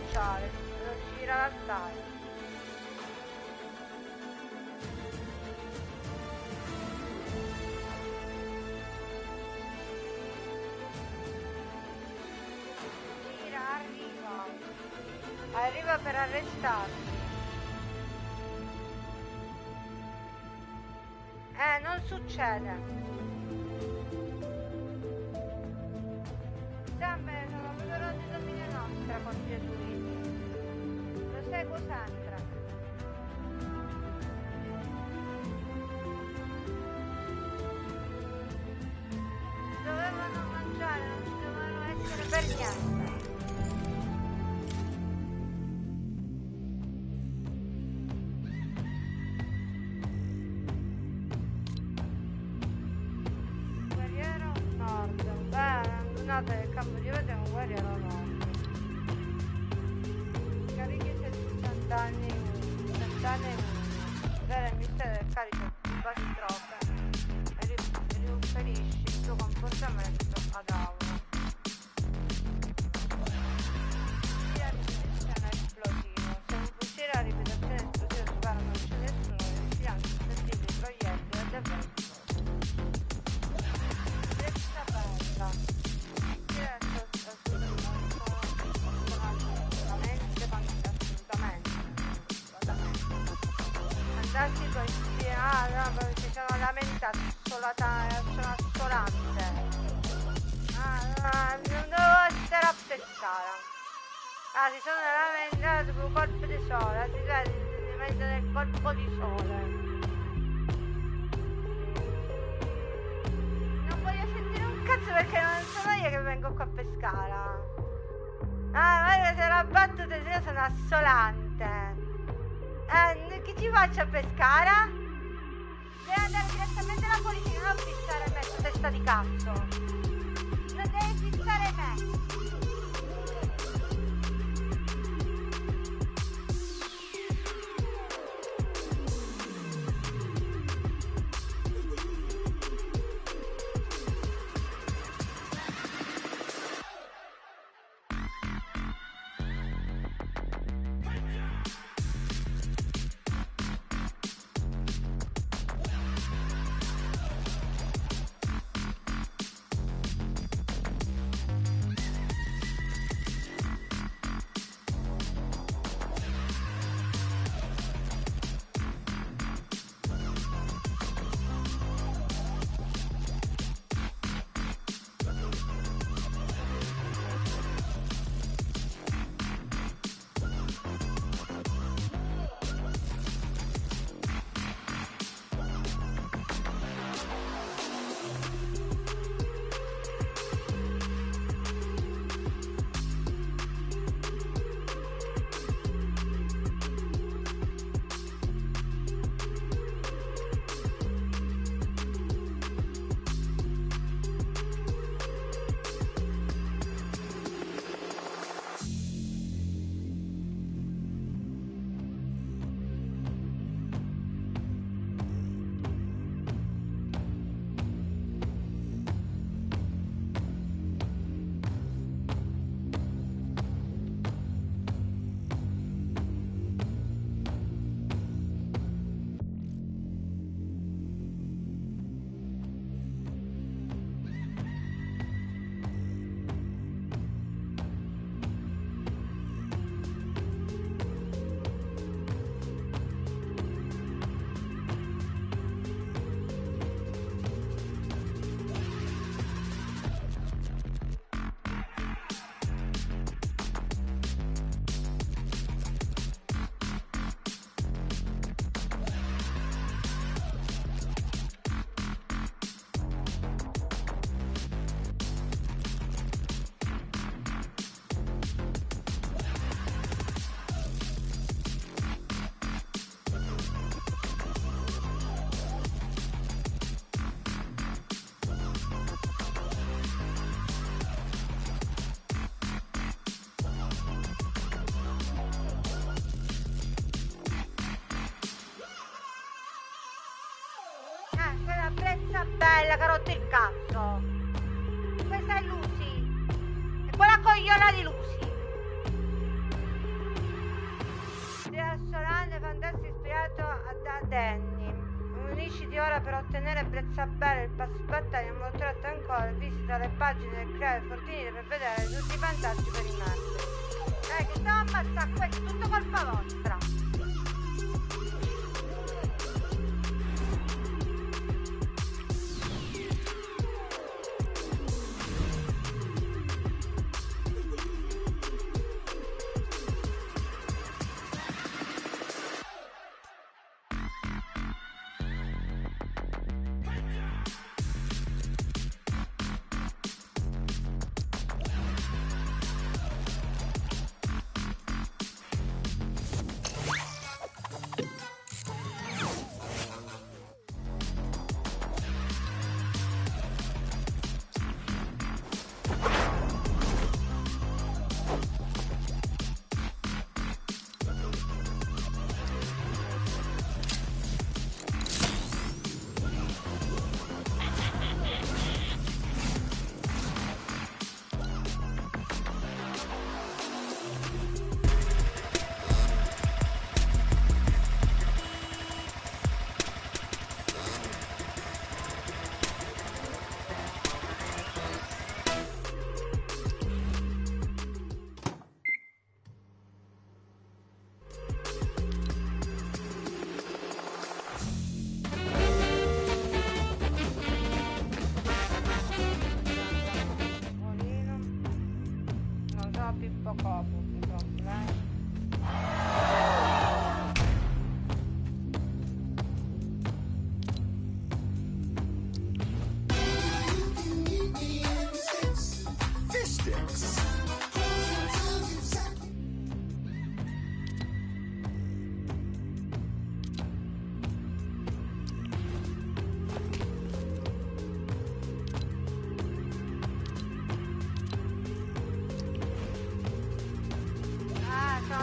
sociale, devo girare l'altare. Arriva per arrestarti. Non succede. Sempre sono proprio di dominio nostra con Gesuini. Lo seguo sempre. Dovevano mangiare, non ci dovevano essere per niente. Del campo di vedere un guerriero nord. Carichi 70 anni, 70 anni, vedere il mistero del carico di bastrofe e riferisci il tuo comportamento ad Aura. La ripetizione esplosivo. Se un fucile a ripetizione esplosiva spara non c'è nessuno, riusciranno suscettibili proiettili ed eventi. Resta bella. Fantastico, si sono lamentati sono assolante. Non devo essere a pescara. Si sono lamentati per un colpo di sole, si vede in mezzo del colpo di sole. Non voglio sentire un cazzo perché non sono io che vengo qua a pescara. Guarda, se la battuta io sono assolante. Chi ci faccia a pescara? Deve andare direttamente alla polizia, non fissare me, su testa di cazzo. Non devi fissare me. Bella che ha rotto il cazzo. Questa è Lucy. E quella cogliona di Lucy. Danny, unisciti ora per ottenere Brezzabelle, il pass battaglia non tratto ancora, visita le pagine del creare Fortnite per vedere tutti i vantaggi per i membri. Che stiamo ammazzando, questo è tutto colpa vostra.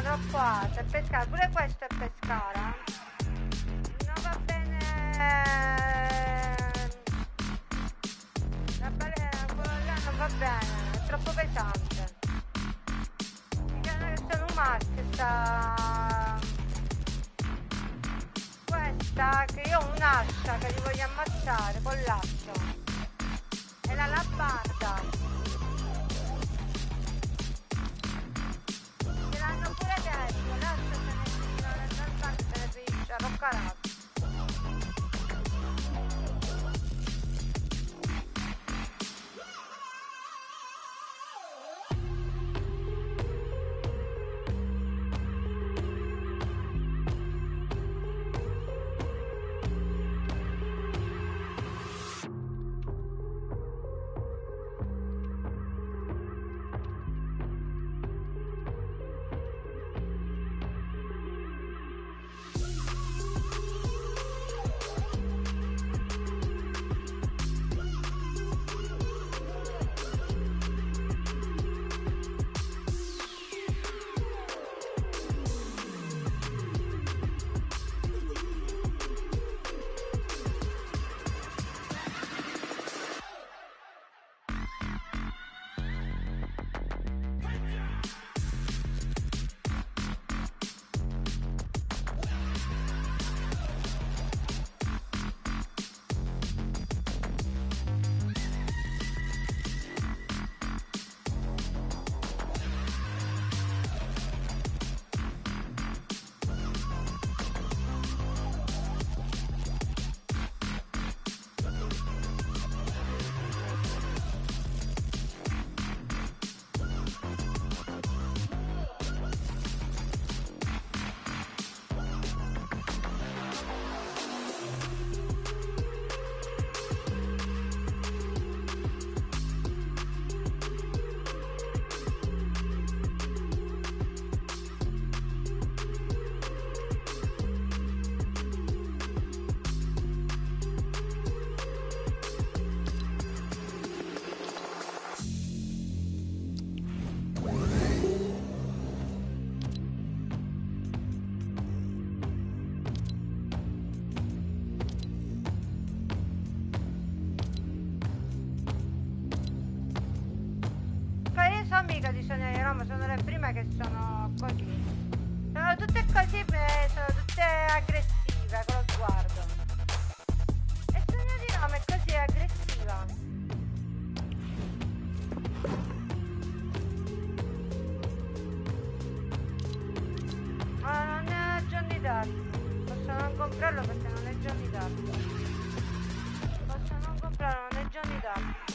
Troppo alta, è pescara, pure questo è pescara. Non va bene. La balena, quello là non va bene, è troppo pesante. Questa è un maschio, questa che io ho un'ascia che li voglio ammazzare con l'ascia. È la labarda. Pure adesso, lascia se ne finisce, roccarato. Mica di Sonia di Roma, sono le prime che sono così. Sono tutte così, sono tutte aggressive. insegue con lo sguardo. E sogno di nome è così aggressiva. Ma non è Johnny Depp. Posso non comprarlo perché non è Johnny Depp. Posso non comprarlo, non è Johnny Depp.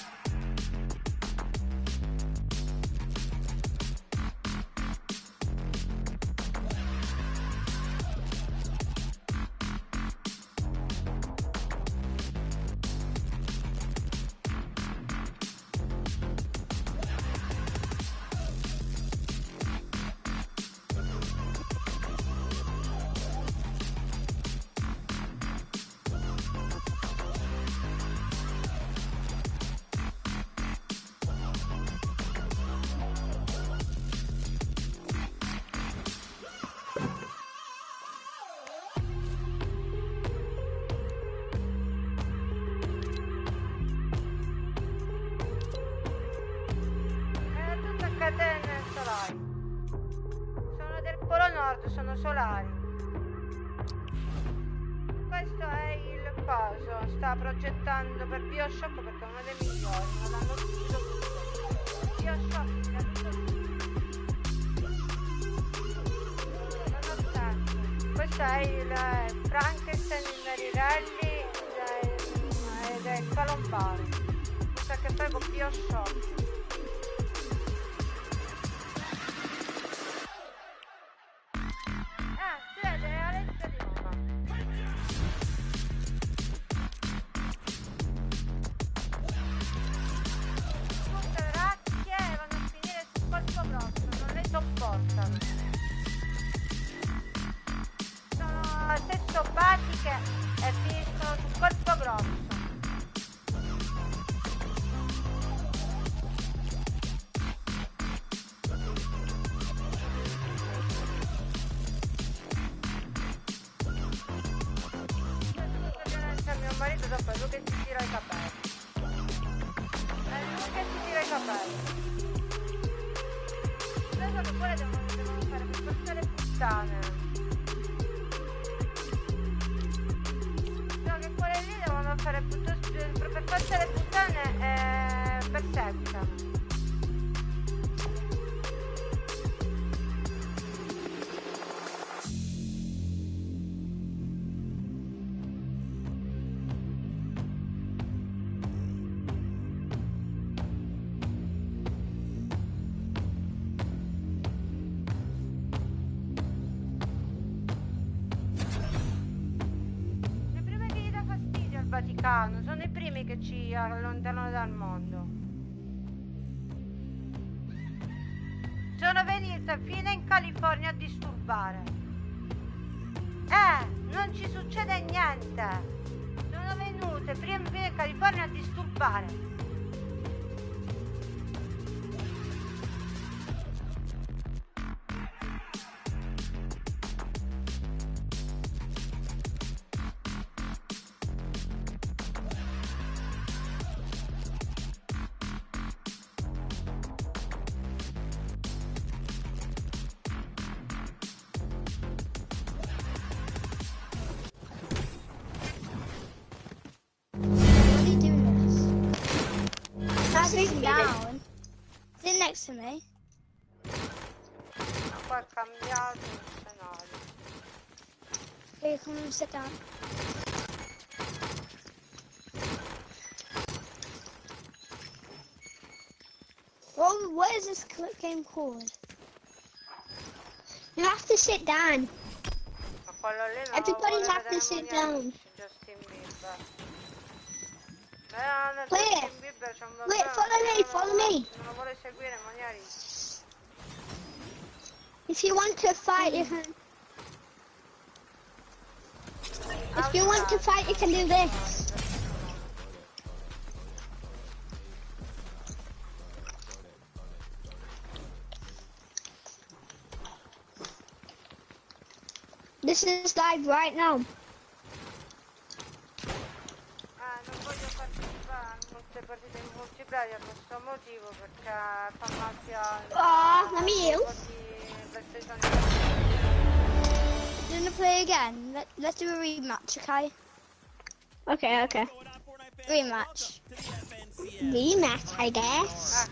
Catene solari. Sono del Polo Nord, sono solari. Questo è il coso. Sta progettando per Bioshock perché è uno dei migliori. Non l'hanno ucciso tutto. Bioshock era tutto tutto. Questo è il Frankenstein, il Merirelli ed è il Calombare. Questo ha a che fare con Bioshock. E finiscono sul colpo grosso. C'è mio marito dopo, è lui che si tira i capelli. È lui che si tira i capelli. Adesso che pure devono fare per forza le puttane. Fare per forza le puttane perseguitano. Vaticano, sono i primi che ci allontanano dal mondo. Sono venute fino in California a disturbare. Non ci succede niente. Sono venute fino in California a disturbare. Sitting down. Sit next to me. Qua è cambiato il scenario. Okay, come and sit down. What is this game called? You have to sit down. Everybody have to sit down. Wait, follow me. Non vuole seguire Moniari. If you want to fight, you can. If you want to fight, you can do this. This is live right now. Non voglio partecipare a molte partite in multiplayer per questo motivo, perché fa mafia. Let me heal. Do you want to play again? Let's do a rematch, okay? Okay. Rematch. Rematch, I guess.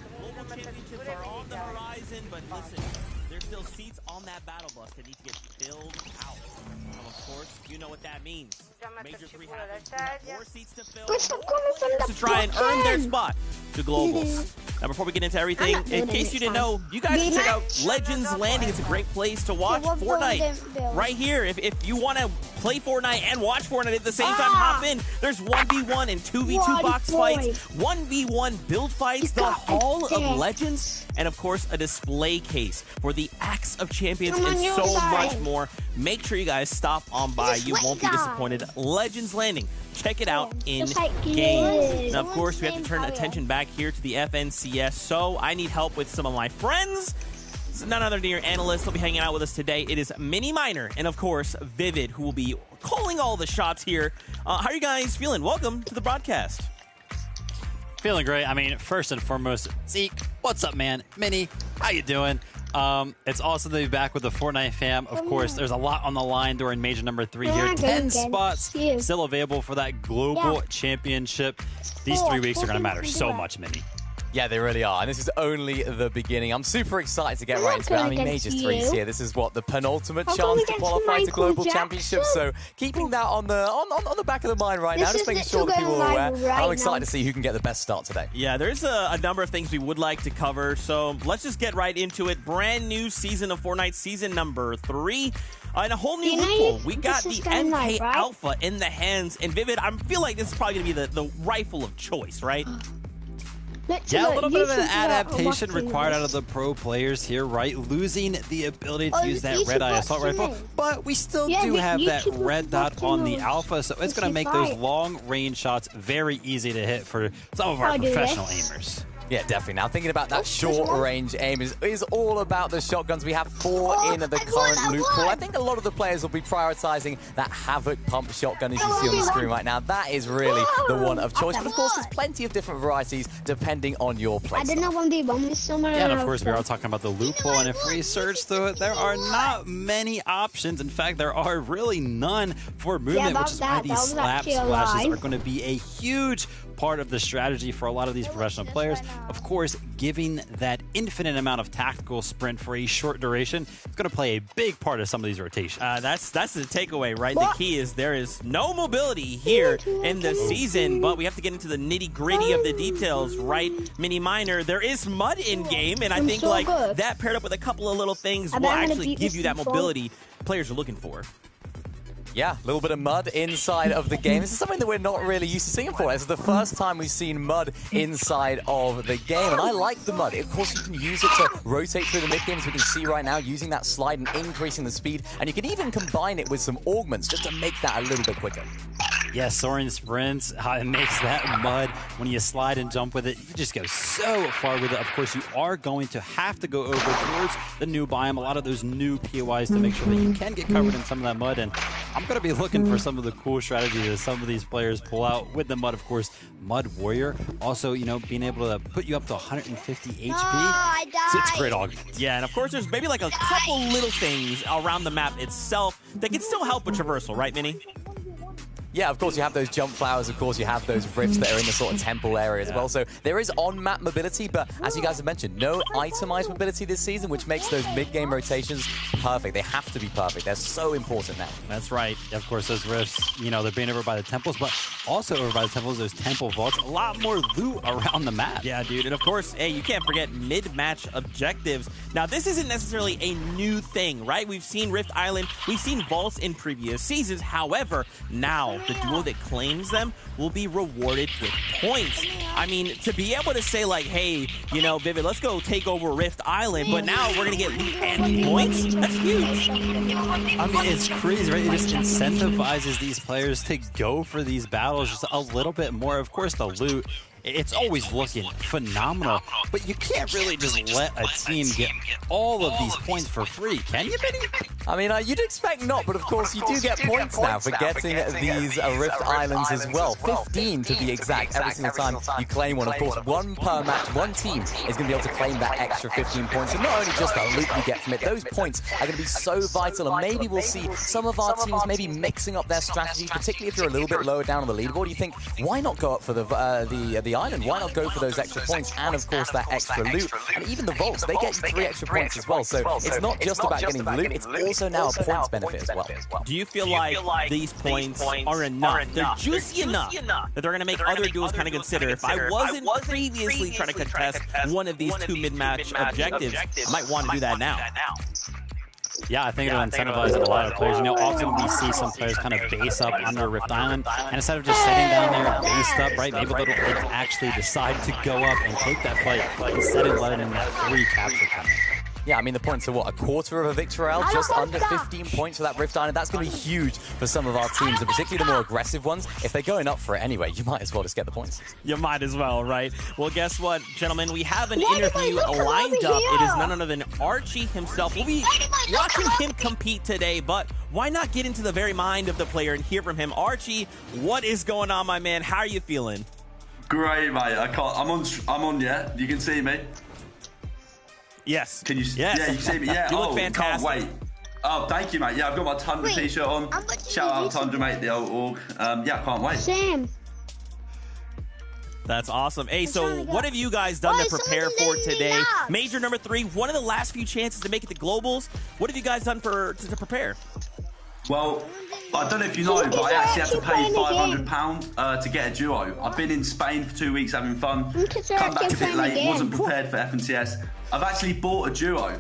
On the horizon, but listen, there's still seats on that battle bus that need to get filled out. And of course, you know what that means. Major 3 happens, more seats to fill, to try and earn their spot to globals. Now, before we get into everything, in case you didn't know, you guys can check out Legends Landing. It's a great place to watch Fortnite. Right here, if you want to play Fortnite and watch Fortnite at the same time, hop in. There's 1v1 and 2v2 box fights, 1v1 build fights, the Hall of Legends, and of course, a display case for the Axe of Champions and so much more. Make sure you guys stop on by. You won't be disappointed. Legends Landing. Check it out in game. Now, of course, we have to turn attention back here to the FNCS, so I need help with some of my friends. It's none other than your analyst will be hanging out with us today. It is Mini Miner and, of course, Vivid, who will be calling all the shots here. How are you guys feeling? Welcome to the broadcast. Feeling great. I mean, first and foremost, Zeke, what's up, man? Mini, how you doing? It's awesome to be back with the Fortnite fam. Of course, there's a lot on the line during Major number 3 here. 10 spots still available for that global championship. These 3 weeks are going to matter so much, Mini. Yeah, they really are. And this is only the beginning. I'm super excited to get right into it. I mean, Major 3's here. This is what, the penultimate chance to qualify to Global Championships. So keeping that on the back of the mind right now, just making sure that people are aware. I'm excited to see who can get the best start today. Yeah, there's a number of things we would like to cover. So let's just get right into it. Brand new season of Fortnite, season number 3. And a whole new loophole. We got the NK Alpha in the hands. And Vivid, I feel like this is probably going to be the rifle of choice, right? Yeah, a little bit of an adaptation required out of the pro players here, right? Losing the ability to use that red-eye assault rifle, but we still do have that red dot on the Alpha, so it's going to make those long-range shots very easy to hit for some of our professional aimers. Yeah, definitely. Now, thinking about that short-range aim is all about the shotguns. We have 4 in the current loot pool. I think a lot of the players will be prioritizing that Havoc pump shotgun, as you see on the screen right now. That is really the one of choice. But, of course, there's plenty of different varieties depending on your play. I didn't know 1v1 was somewhere. Yeah, and of course, we are talking about the loophole, and if we search through it, there are not many options. In fact, there are really none for movement, which is why these slap splashes are going to be a huge part of the strategy for a lot of these professional players. Of course, giving that infinite amount of tactical sprint for a short duration is going to play a big part of some of these rotations. That's the takeaway, right? The key is there is no mobility here in the season, but we have to get into the nitty-gritty of the details, right? Mini Miner, there is mud in game, and I think like that paired up with a couple of little things will actually give you that mobility players are looking for. Yeah, a little bit of mud inside of the game. This is something that we're not really used to seeing before. This is the first time we've seen mud inside of the game, and I like the mud. Of course, you can use it to rotate through the mid-game, as we can see right now, using that slide and increasing the speed, and you can even combine it with some augments just to make that a little bit quicker. Yeah, soaring sprints, how it makes that mud when you slide and jump with it. You just go so far with it. Of course, you are going to have to go over towards the new biome, a lot of those new POIs to make sure that you can get covered in some of that mud. And I'm going to be looking for some of the cool strategies that some of these players pull out with the mud. Of course, Mud Warrior, also, you know, being able to put you up to 150 HP. So it's a great augment. Yeah, and of course, there's maybe like a couple little things around the map itself that can still help with traversal, right, Minnie? Yeah, of course, you have those jump flowers. Of course, you have those rifts that are in the sort of temple area as well. So there is on-map mobility, but as you guys have mentioned, no itemized mobility this season, which makes those mid-game rotations perfect. They have to be perfect. They're so important now. That's right. Of course, those rifts, you know, they're being over by the temples, but also over by the temples, those temple vaults, a lot more loot around the map. Yeah, dude. And of course, hey, you can't forget mid-match objectives. Now, this isn't necessarily a new thing, right? We've seen Rift Island, we've seen vaults in previous seasons. However, now the duo that claims them will be rewarded with points. I mean, to be able to say like, hey, you know, Vivid, let's go take over Rift Island, but now we're gonna get loot and points? That's huge. I mean, it's crazy, right? It just incentivizes these players to go for these battles just a little bit more. Of course, the loot it's always looking phenomenal. But you can't really just let a team get all of these points for free, can you, Benny? I mean, you'd expect not, but of course you do get points now for getting these Rift Islands as well. 15 to be exact. Every single time you claim one, of course, one per match, one team is going to be able to claim that extra 15 points. And not only just the loot you get from it, those points are going to be so vital. And maybe we'll see some of our teams maybe mixing up their strategy, particularly if you're a little bit lower down on the leaderboard. You think, why not go up for the island? Why not go for those extra points? And of course, that extra loot. And even the vaults, they get you 3 extra points as well. So it's not just about getting the loot, it's also now a points benefit as well. Do you feel like these points are enough? They're juicy enough that they're going to make other duels kind of consider, if I wasn't previously trying to contest one of these 2 mid-match objectives, I might want to do that now. Yeah, I think it'll incentivize a lot of players. You know, often we see some players kind of base up under Rift Island, and instead of just sitting down there based up, right, maybe they'll actually decide to go up and take that fight instead of letting that 3 capture come in. Yeah, I mean, the points are what, a quarter of a victory round? Just under 15 points for that Rift Island. That's going to be huge for some of our teams, and particularly the more aggressive ones. If they're going up for it anyway, you might as well just get the points. You might as well, right? Well, guess what, gentlemen? We have an interview lined up. It is none other than Archie himself. We'll be watching him compete today, but why not get into the very mind of the player and hear from him? Archie, what is going on, my man? How are you feeling? Great, mate. I'm on, yeah? You can see me? Yes. Can you? Yes. Yeah, you can see me. Yeah. You look fantastic. Can't wait. Oh, thank you, mate. Yeah, I've got my Tundra t-shirt on. Shout out Tundra, mate, the old org. Yeah, can't wait. Sam. That's awesome. Hey, so what have you guys done to prepare for today? Major number 3, one of the last few chances to make it to Globals. What have you guys done to prepare? Well, I don't know if you know, but I actually had to pay £500 to get a duo. I've been in Spain for 2 weeks having fun. Come back a bit late, wasn't prepared for FNCS. I've actually bought a duo.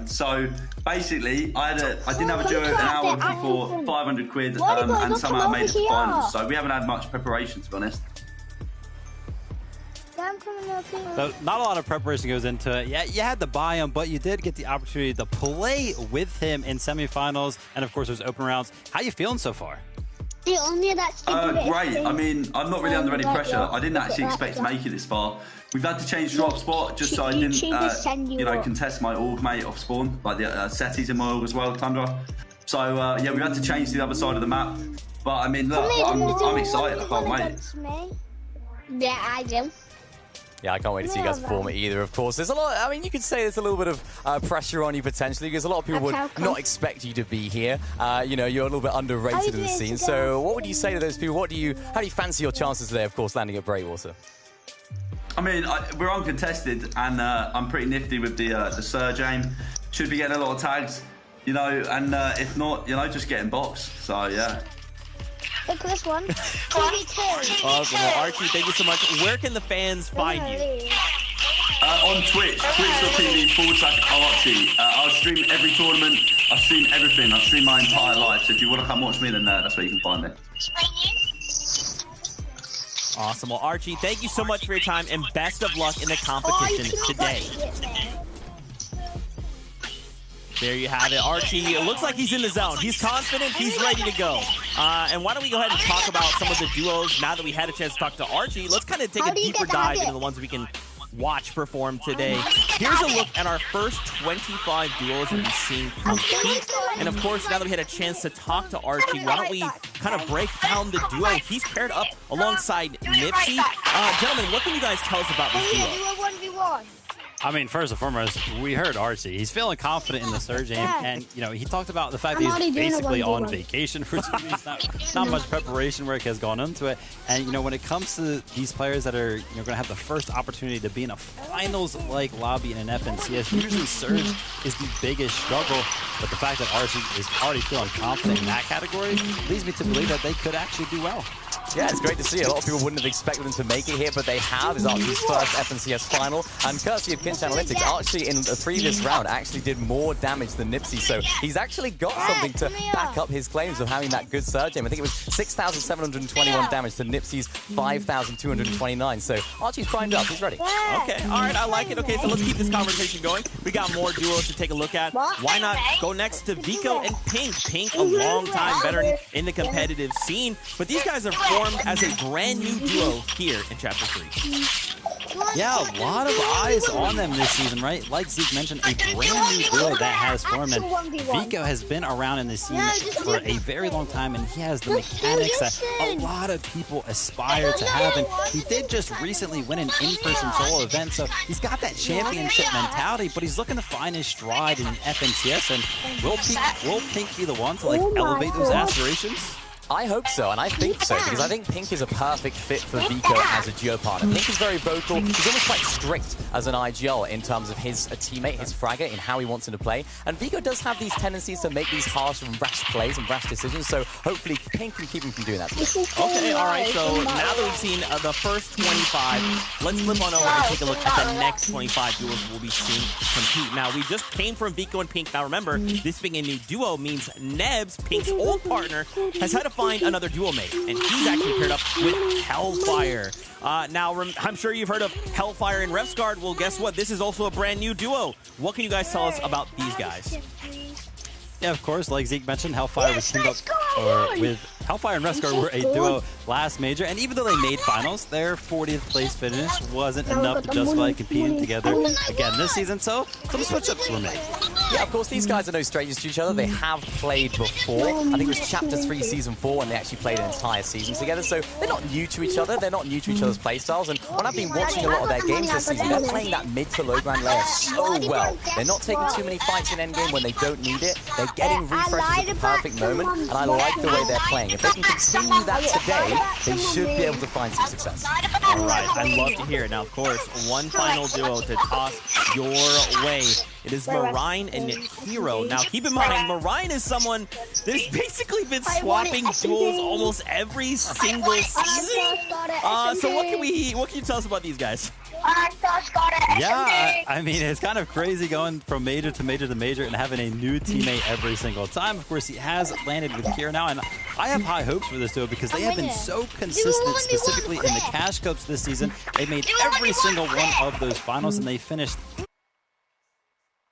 So basically, I didn't have a duo an hour before, 500 quid, and somehow I made it to finals. So we haven't had much preparation, to be honest. So not a lot of preparation goes into it. Yeah, you had to buy him, but you did get the opportunity to play with him in semifinals, and of course there's open rounds. How you feeling so far? Great. I mean, I'm not really under any pressure. I didn't actually expect to make it this far. We've had to change drop spot just so I didn't, contest my org mate off spawn, like the Setties in my org as well, Tundra. So yeah, we had to change to the other side of the map. But I mean, look, I'm excited. I can't wait. Yeah, I do. Yeah, I can't wait to see you guys perform it either, of course. There's a lot, I mean, you could say there's a little bit of pressure on you potentially, because a lot of people would not expect you to be here. You know, you're a little bit underrated in the scene. So what would you say to those people? How do you fancy your chances today, of course, landing at Breakwater? I mean, we're uncontested, and I'm pretty nifty with the Surge aim. Should be getting a lot of tags, you know, and if not, you know, just getting boxed. So, yeah. Look at this one. Awesome. Well, Archie, thank you so much. Where can the fans find you? On Twitch, twitch.tv/Archie. I'll stream every tournament. I stream everything. I stream my entire life. So if you want to come watch me, then that's where you can find me. Awesome. Well, Archie, thank you so much for your time, and best of luck in the competition today. There you have it. Archie, it looks like he's in the zone. He's confident. He's ready to go. And why don't we go ahead and talk about some of the duos now that we had a chance to talk to Archie. Let's kind of take a deeper dive into the ones we can watch perform today. Here's a look at our first 25 duos that we've seen compete. And of course, now that we had a chance to talk to Archie, why don't we kind of break down the duo? He's paired up alongside Nipsey. Gentlemen, what can you guys tell us about this duo? I mean, first and foremost, we heard Archie. He's feeling confident in the Surge aim, and you know, he talked about the fact that he's basically on vacation for 2 weeks. Not much preparation work has gone into it, and you know, when it comes to these players that are going to have the first opportunity to be in a finals-like lobby in an FNCS, usually Surge is the biggest struggle. But the fact that Archie is already feeling confident in that category leads me to believe that they could actually do well. Yeah, it's great to see. A lot of people wouldn't have expected them to make it here, but they have. It's Archie's first FNCS final. And courtesy of Kinch Analytics, Archie in the previous round actually did more damage than Nipsey. So he's actually got something to back up his claims of having that good Surge aim. I think it was 6,721 damage to Nipsey's 5,229. So Archie's primed up. He's ready. Okay, all right, I like it. Okay, so let's keep this conversation going. We got more duos to take a look at. Why not go next to Vico and Pink? Pink, a long-time veteran in the competitive scene. But these guys are formed as a brand new duo here in Chapter 3. Yeah, a lot of eyes on them this season, right? Like Zeke mentioned, a brand new duo that has formed. And Vico has been around in the scene for a very long time, and he has the mechanics that a lot of people aspire to have. And he did just recently win an in-person solo event, so he's got that championship mentality, but he's looking to find his stride in FNCS. And will Pink be the one to elevate those aspirations? I hope so, and I think so, because I think Pink is a perfect fit for Vico as a duo partner. Pink is very vocal. He's almost quite strict as an IGL in terms of his teammate, his fragger, in how he wants him to play. And Vico does have these tendencies to make these harsh and rash plays and rash decisions, so hopefully Pink can keep him from doing that. Okay, all right, so now that we've seen the first 25, let's flip on over and take a look at the next 25 duos we'll be seeing compete. Now, we just came from Vico and Pink. Now, remember, this being a new duo means Nebs, Pink's old partner, has had to find another duo mate, and he's actually paired up with Hellfire. Now, I'm sure you've heard of Hellfire and Refsguard. Well, guess what? This is also a brand new duo. What can you guys tell us about these guys? Yeah, of course, like Zeke mentioned, Hellfire was teamed up with Hellfire and Refsguard were a duo last major, and even though they made finals, their 40th place finish wasn't enough to justify competing together again this season, so some switch-ups were made. Yeah, of course, these guys are no strangers to each other. They have played before. I think it was Chapter 3, Season 4, when they actually played an entire season together, so they're not new to each other. They're not new to each other's playstyles, and when I've been watching a lot of their games this season, they're playing that mid to low ground layer so well. They're not taking too many fights in endgame when they don't need it. They're getting refreshes at the perfect moment, and I like the way they're playing. If they can continue that today, they should be able to find some success. All right, I'd love to hear it. Now, of course, one final duo to toss your way. It is Marine and Hero. Now, keep in mind, Marine is someone that's basically been swapping duels almost every single season. So what can you tell us about these guys? Yeah, I mean, it's kind of crazy going from major to major to major and having a new teammate every single time. Of course, he has landed with Kira now, and I have high hopes for this duo because they have been so consistent, specifically in the Cash Cups this season. They made every single one of those finals, and they finished